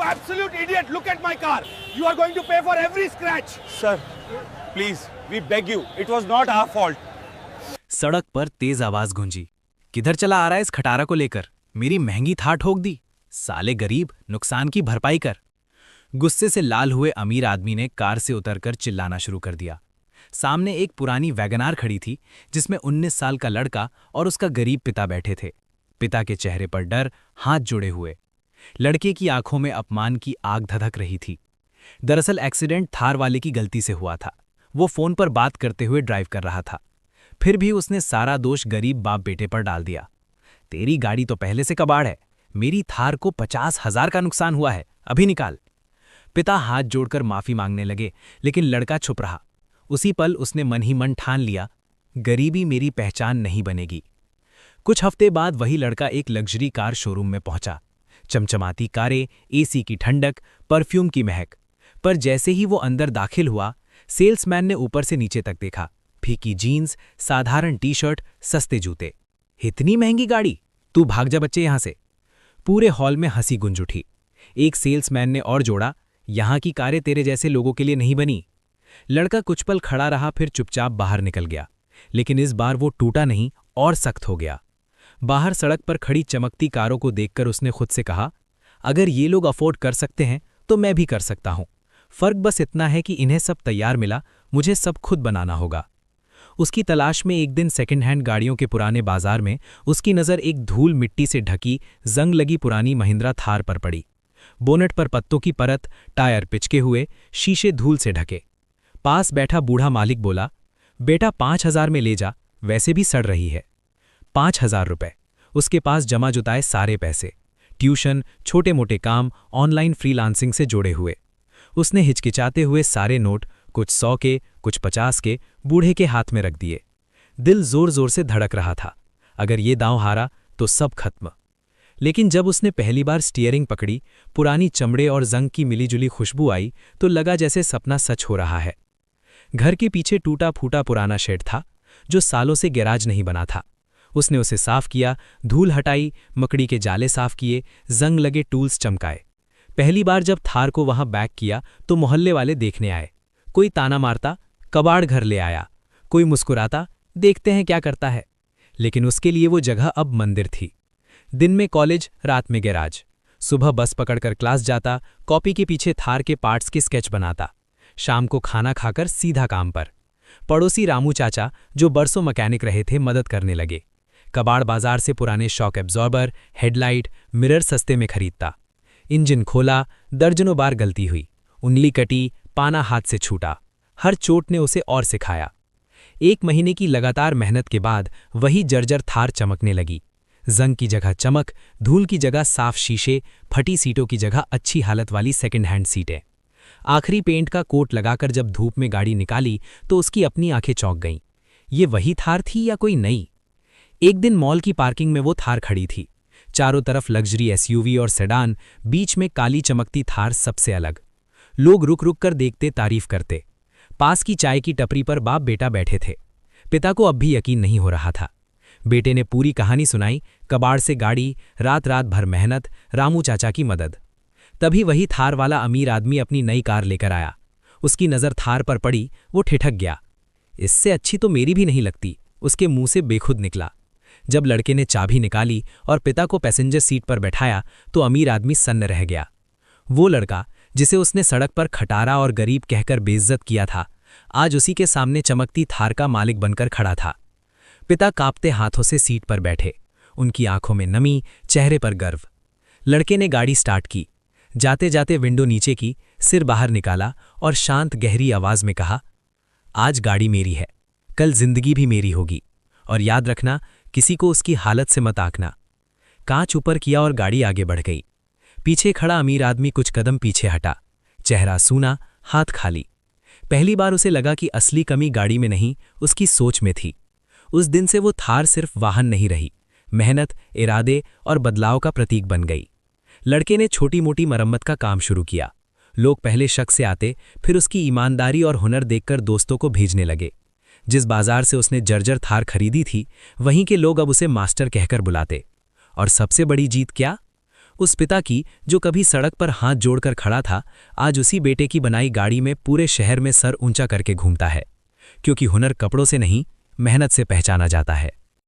You absolute idiot! Look at my car. You are going to pay for every scratch. Sir, please, we beg you. It was not our fault. सड़क पर तेज आवाज गूंजी। किधर चला आ रहा है इस खटारा को लेकर? मेरी महंगी थार ठोक दी। साले गरीब, नुकसान की भरपाई कर। गुस्से से लाल हुए अमीर आदमी ने कार से उतरकर चिल्लाना शुरू कर दिया। सामने एक पुरानी वैगनार खड़ी थी जिसमें 19 साल का लड़का और उसका गरीब पिता बैठे थे। पिता के चेहरे पर डर, हाथ जुड़े हुए। लड़के की आंखों में अपमान की आग धधक रही थी। दरअसल एक्सीडेंट थार वाले की गलती से हुआ था। वो फोन पर बात करते हुए ड्राइव कर रहा था। फिर भी उसने सारा दोष गरीब बाप बेटे पर डाल दिया। तेरी गाड़ी तो पहले से कबाड़ है, मेरी थार को 50,000 का नुकसान हुआ है, अभी निकाल। पिता हाथ जोड़कर माफी मांगने लगे, लेकिन लड़का चुप रहा। उसी पल उसने मन ही मन ठान लिया, गरीबी मेरी पहचान नहीं बनेगी। कुछ हफ्ते बाद वही लड़का एक लग्जरी कार शोरूम में पहुंचा। चमचमाती कारें, एसी की ठंडक, परफ्यूम की महक। पर जैसे ही वो अंदर दाखिल हुआ, सेल्समैन ने ऊपर से नीचे तक देखा। फीकी जीन्स, साधारण टी शर्ट, सस्ते जूते। इतनी महंगी गाड़ी? तू भाग जा बच्चे यहां से। पूरे हॉल में हंसी गुंज उठी। एक सेल्समैन ने और जोड़ा, यहां की कारें तेरे जैसे लोगों के लिए नहीं बनी। लड़का कुछ पल खड़ा रहा, फिर चुपचाप बाहर निकल गया। लेकिन इस बार वो टूटा नहीं और सख्त हो गया। बाहर सड़क पर खड़ी चमकती कारों को देखकर उसने खुद से कहा, अगर ये लोग अफोर्ड कर सकते हैं तो मैं भी कर सकता हूं। फर्क बस इतना है कि इन्हें सब तैयार मिला, मुझे सब खुद बनाना होगा। उसकी तलाश में एक दिन सेकंड हैंड गाड़ियों के पुराने बाजार में उसकी नज़र एक धूल मिट्टी से ढकी जंग लगी पुरानी महिंद्रा थार पर पड़ी। बोनट पर पत्तों की परत, टायर पिचके हुए, शीशे धूल से ढके। पास बैठा बूढ़ा मालिक बोला, बेटा 5,000 में ले जा, वैसे भी सड़ रही है। 5,000 रुपए। उसके पास जमा जुटाए सारे पैसे, ट्यूशन, छोटे मोटे काम, ऑनलाइन फ्रीलांसिंग से जोड़े हुए। उसने हिचकिचाते हुए सारे नोट, कुछ 100 के, कुछ 50 के, बूढ़े के हाथ में रख दिए। दिल जोर जोर से धड़क रहा था। अगर ये दांव हारा तो सब खत्म। लेकिन जब उसने पहली बार स्टीयरिंग पकड़ी, पुरानी चमड़े और जंग की मिलीजुली खुशबू आई तो लगा जैसे सपना सच हो रहा है। घर के पीछे टूटा फूटा पुराना शेड था जो सालों से गैराज नहीं बना था। उसने उसे साफ किया, धूल हटाई, मकड़ी के जाले साफ किए, जंग लगे टूल्स चमकाए। पहली बार जब थार को वहां बैक किया तो मोहल्ले वाले देखने आए। कोई ताना मारता, कबाड़ घर ले आया। कोई मुस्कुराता, देखते हैं क्या करता है। लेकिन उसके लिए वो जगह अब मंदिर थी। दिन में कॉलेज, रात में गैराज। सुबह बस पकड़कर क्लास जाता, कॉपी के पीछे थार के पार्ट्स के स्केच बनाता। शाम को खाना खाकर सीधा काम पर। पड़ोसी रामू चाचा, जो बरसों मैकेनिक रहे थे, मदद करने लगे। कबाड़ बाजार से पुराने शॉक एब्जॉर्बर, हेडलाइट, मिरर सस्ते में खरीदता। इंजन खोला, दर्जनों बार गलती हुई, उंगली कटी, पाना हाथ से छूटा। हर चोट ने उसे और सिखाया। 1 महीने की लगातार मेहनत के बाद वही जर्जर थार चमकने लगी। जंग की जगह चमक, धूल की जगह साफ शीशे, फटी सीटों की जगह अच्छी हालत वाली सेकंड हैंड सीटें। आखिरी पेंट का कोट लगाकर जब धूप में गाड़ी निकाली तो उसकी अपनी आंखें चौंक गईं। ये वही थार थी या कोई नई? एक दिन मॉल की पार्किंग में वो थार खड़ी थी। चारों तरफ लग्जरी एसयूवी और सेडान, बीच में काली चमकती थार सबसे अलग। लोग रुक रुक कर देखते, तारीफ करते। पास की चाय की टपरी पर बाप बेटा बैठे थे। पिता को अब भी यकीन नहीं हो रहा था। बेटे ने पूरी कहानी सुनाई, कबाड़ से गाड़ी, रात रात भर मेहनत, रामू चाचा की मदद। तभी वही थार वाला अमीर आदमी अपनी नई कार लेकर आया। उसकी नज़र थार पर पड़ी, वो ठिठक गया। इससे अच्छी तो मेरी भी नहीं लगती, उसके मुंह से बेखुद निकला। जब लड़के ने चाबी निकाली और पिता को पैसेंजर सीट पर बैठाया तो अमीर आदमी सन्न रह गया। वो लड़का जिसे उसने सड़क पर खटारा और गरीब कहकर बेइज्जत किया था, आज उसी के सामने चमकती थार का मालिक बनकर खड़ा था। पिता कांपते हाथों से सीट पर बैठे, उनकी आंखों में नमी, चेहरे पर गर्व। लड़के ने गाड़ी स्टार्ट की। जाते जाते विंडो नीचे की, सिर बाहर निकाला और शांत गहरी आवाज में कहा, आज गाड़ी मेरी है, कल जिंदगी भी मेरी होगी। और याद रखना, किसी को उसकी हालत से मत आंकना। कांच ऊपर किया और गाड़ी आगे बढ़ गई। पीछे खड़ा अमीर आदमी कुछ कदम पीछे हटा, चेहरा सूना, हाथ खाली। पहली बार उसे लगा कि असली कमी गाड़ी में नहीं, उसकी सोच में थी। उस दिन से वो थार सिर्फ वाहन नहीं रही, मेहनत, इरादे और बदलाव का प्रतीक बन गई। लड़के ने छोटी मोटी मरम्मत का काम शुरू किया। लोग पहले शक से आते, फिर उसकी ईमानदारी और हुनर देखकर दोस्तों को भेजने लगे। जिस बाजार से उसने जर्जर थार खरीदी थी, वहीं के लोग अब उसे मास्टर कहकर बुलाते। और सबसे बड़ी जीत क्या? उस पिता की जो कभी सड़क पर हाथ जोड़कर खड़ा था, आज उसी बेटे की बनाई गाड़ी में पूरे शहर में सर ऊंचा करके घूमता है, क्योंकि हुनर कपड़ों से नहीं, मेहनत से पहचाना जाता है।